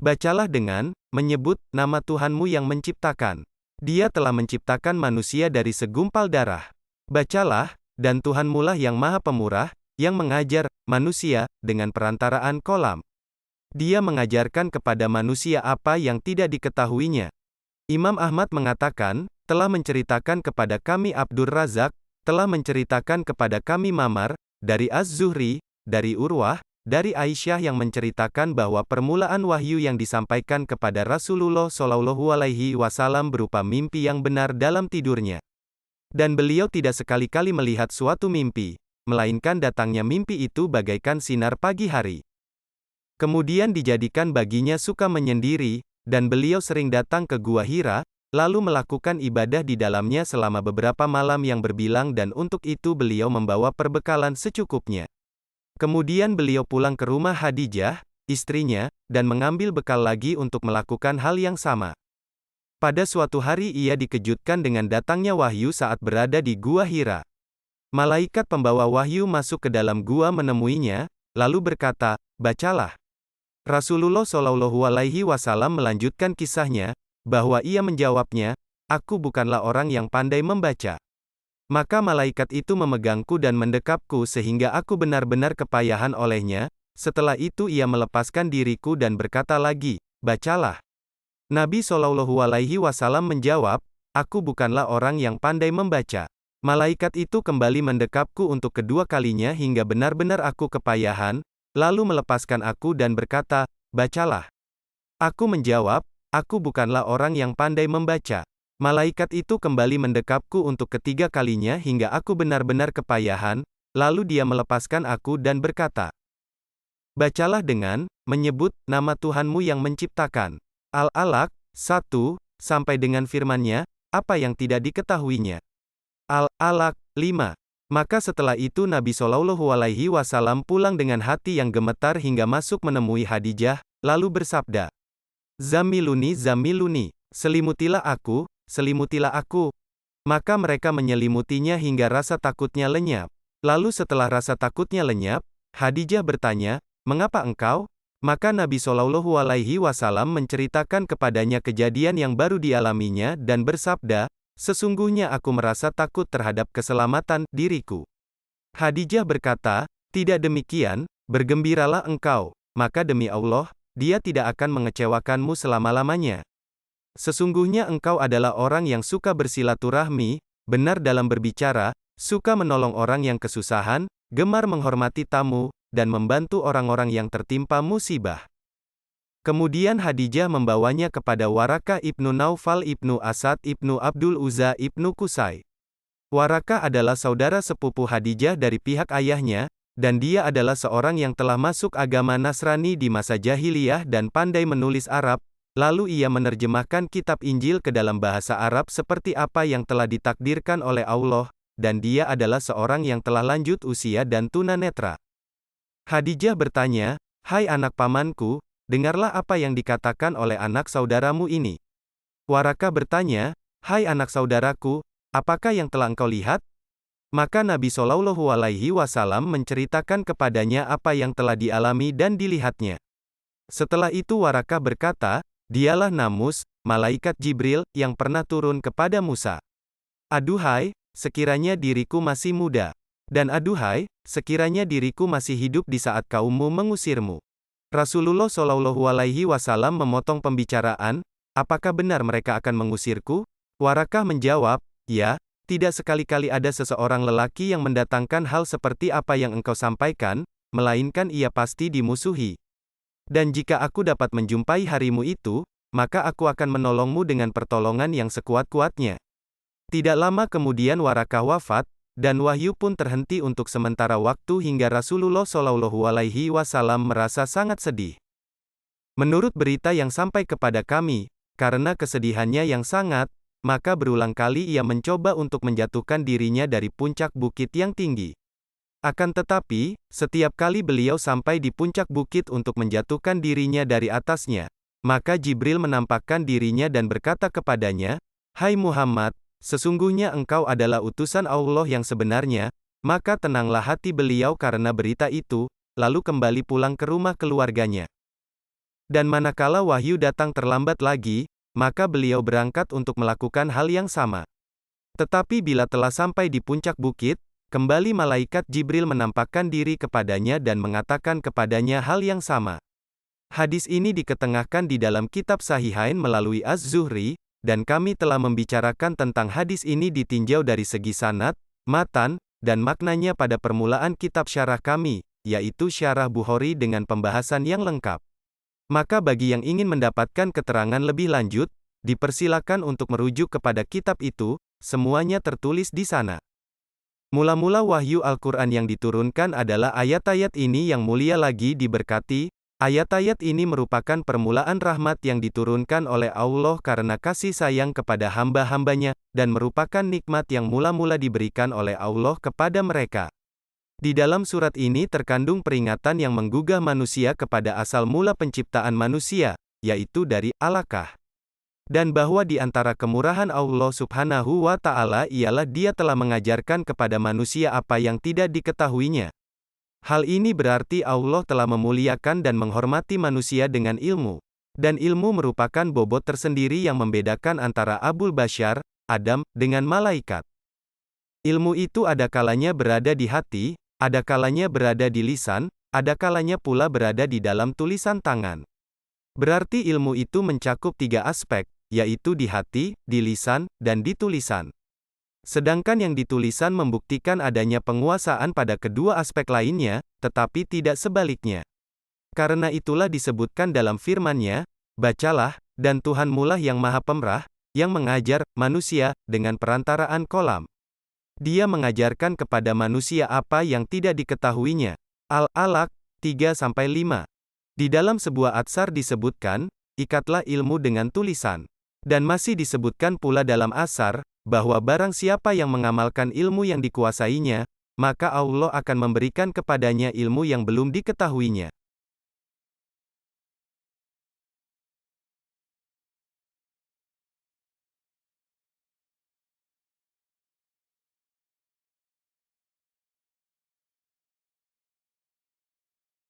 Bacalah dengan menyebut nama Tuhanmu yang menciptakan. Dia telah menciptakan manusia dari segumpal darah. Bacalah, dan Tuhanmulah yang Maha Pemurah, yang mengajar manusia dengan perantaraan kolam. Dia mengajarkan kepada manusia apa yang tidak diketahuinya. Imam Ahmad mengatakan, telah menceritakan kepada kami Abdur Razak, telah menceritakan kepada kami Mamar, dari Az-Zuhri, dari Urwah, dari Aisyah yang menceritakan bahwa permulaan wahyu yang disampaikan kepada Rasulullah Shallallahu Alaihi Wasallam berupa mimpi yang benar dalam tidurnya. Dan beliau tidak sekali-kali melihat suatu mimpi, melainkan datangnya mimpi itu bagaikan sinar pagi hari. Kemudian dijadikan baginya suka menyendiri, dan beliau sering datang ke Gua Hira, lalu melakukan ibadah di dalamnya selama beberapa malam yang berbilang dan untuk itu beliau membawa perbekalan secukupnya. Kemudian beliau pulang ke rumah Khadijah, istrinya, dan mengambil bekal lagi untuk melakukan hal yang sama. Pada suatu hari ia dikejutkan dengan datangnya wahyu saat berada di Gua Hira. Malaikat pembawa wahyu masuk ke dalam gua menemuinya, lalu berkata, "Bacalah." Rasulullah Shallallahu Alaihi Wasallam melanjutkan kisahnya, bahwa ia menjawabnya, "Aku bukanlah orang yang pandai membaca." Maka malaikat itu memegangku dan mendekapku sehingga aku benar-benar kepayahan olehnya. Setelah itu ia melepaskan diriku dan berkata lagi, "Bacalah." Nabi Shallallahu Alaihi Wasallam menjawab, "Aku bukanlah orang yang pandai membaca." Malaikat itu kembali mendekapku untuk kedua kalinya hingga benar-benar aku kepayahan, lalu melepaskan aku dan berkata, "Bacalah." Aku menjawab, "Aku bukanlah orang yang pandai membaca." Malaikat itu kembali mendekapku untuk ketiga kalinya hingga aku benar-benar kepayahan, lalu dia melepaskan aku dan berkata, "Bacalah dengan menyebut nama Tuhanmu yang menciptakan." Al-Alaq 1, sampai dengan firman-Nya, apa yang tidak diketahuinya. Al-Alaq 5. Maka setelah itu Nabi Shallallahu Alaihi Wasallam pulang dengan hati yang gemetar hingga masuk menemui Khadijah, lalu bersabda, "Zamiluni, zamiluni, selimutilah aku, selimutilah aku." Maka mereka menyelimutinya hingga rasa takutnya lenyap. Lalu setelah rasa takutnya lenyap, Khadijah bertanya, "Mengapa engkau?" Maka Nabi Shallallahu Alaihi Wasallam menceritakan kepadanya kejadian yang baru dialaminya dan bersabda, "Sesungguhnya aku merasa takut terhadap keselamatan diriku." Khadijah berkata, "Tidak demikian, bergembiralah engkau, maka demi Allah, Dia tidak akan mengecewakanmu selama-lamanya. Sesungguhnya engkau adalah orang yang suka bersilaturahmi, benar dalam berbicara, suka menolong orang yang kesusahan, gemar menghormati tamu, dan membantu orang-orang yang tertimpa musibah." Kemudian Khadijah membawanya kepada Warakah ibnu Naufal ibnu Asad ibnu Abdul Uzza ibnu Qusay. Warakah adalah saudara sepupu Khadijah dari pihak ayahnya, dan dia adalah seorang yang telah masuk agama Nasrani di masa jahiliyah dan pandai menulis Arab. Lalu ia menerjemahkan kitab Injil ke dalam bahasa Arab seperti apa yang telah ditakdirkan oleh Allah, dan dia adalah seorang yang telah lanjut usia dan tunanetra. Khadijah bertanya, "Hai anak pamanku, dengarlah apa yang dikatakan oleh anak saudaramu ini." Warakah bertanya, "Hai anak saudaraku, apakah yang telah engkau lihat?" Maka Nabi Shallallahu Alaihi Wasallam menceritakan kepadanya apa yang telah dialami dan dilihatnya. Setelah itu Warakah berkata, "Dialah Namus, malaikat Jibril, yang pernah turun kepada Musa. Aduhai, sekiranya diriku masih muda. Dan aduhai, sekiranya diriku masih hidup di saat kaummu mengusirmu." Rasulullah Shallallahu Alaihi Wasallam memotong pembicaraan, "Apakah benar mereka akan mengusirku?" Warakah menjawab, "Ya, tidak sekali-kali ada seseorang lelaki yang mendatangkan hal seperti apa yang engkau sampaikan, melainkan ia pasti dimusuhi. Dan jika aku dapat menjumpai harimu itu, maka aku akan menolongmu dengan pertolongan yang sekuat-kuatnya." Tidak lama kemudian Warakah wafat, dan wahyu pun terhenti untuk sementara waktu hingga Rasulullah Shallallahu Alaihi Wasallam merasa sangat sedih. Menurut berita yang sampai kepada kami, karena kesedihannya yang sangat, maka berulang kali ia mencoba untuk menjatuhkan dirinya dari puncak bukit yang tinggi. Akan tetapi, setiap kali beliau sampai di puncak bukit untuk menjatuhkan dirinya dari atasnya, maka Jibril menampakkan dirinya dan berkata kepadanya, "Hai Muhammad, sesungguhnya engkau adalah utusan Allah yang sebenarnya." Maka tenanglah hati beliau karena berita itu, lalu kembali pulang ke rumah keluarganya. Dan manakala wahyu datang terlambat lagi, maka beliau berangkat untuk melakukan hal yang sama. Tetapi bila telah sampai di puncak bukit, kembali malaikat Jibril menampakkan diri kepadanya dan mengatakan kepadanya hal yang sama. Hadis ini diketengahkan di dalam kitab Sahihain melalui Az-Zuhri, dan kami telah membicarakan tentang hadis ini ditinjau dari segi sanad, matan, dan maknanya pada permulaan kitab syarah kami, yaitu Syarah Bukhari dengan pembahasan yang lengkap. Maka bagi yang ingin mendapatkan keterangan lebih lanjut, dipersilakan untuk merujuk kepada kitab itu, semuanya tertulis di sana. Mula-mula wahyu Al-Quran yang diturunkan adalah ayat-ayat ini yang mulia lagi diberkati. Ayat-ayat ini merupakan permulaan rahmat yang diturunkan oleh Allah karena kasih sayang kepada hamba-hambanya, dan merupakan nikmat yang mula-mula diberikan oleh Allah kepada mereka. Di dalam surat ini terkandung peringatan yang menggugah manusia kepada asal mula penciptaan manusia, yaitu dari alaqah. Dan bahwa di antara kemurahan Allah Subhanahu wa Ta'ala ialah Dia telah mengajarkan kepada manusia apa yang tidak diketahuinya. Hal ini berarti Allah telah memuliakan dan menghormati manusia dengan ilmu. Dan ilmu merupakan bobot tersendiri yang membedakan antara Abul Bashar, Adam, dengan malaikat. Ilmu itu ada kalanya berada di hati, ada kalanya berada di lisan, ada kalanya pula berada di dalam tulisan tangan. Berarti ilmu itu mencakup 3 aspek, yaitu di hati, di lisan, dan di tulisan. Sedangkan yang di tulisan membuktikan adanya penguasaan pada kedua aspek lainnya, tetapi tidak sebaliknya. Karena itulah disebutkan dalam firman-Nya, "Bacalah, dan Tuhanmulah yang Maha Pemrah, yang mengajar manusia dengan perantaraan kolam." Dia mengajarkan kepada manusia apa yang tidak diketahuinya. Al-Alaq 3-5. Di dalam sebuah atsar disebutkan, ikatlah ilmu dengan tulisan. Dan masih disebutkan pula dalam asar, bahwa barang siapa yang mengamalkan ilmu yang dikuasainya, maka Allah akan memberikan kepadanya ilmu yang belum diketahuinya.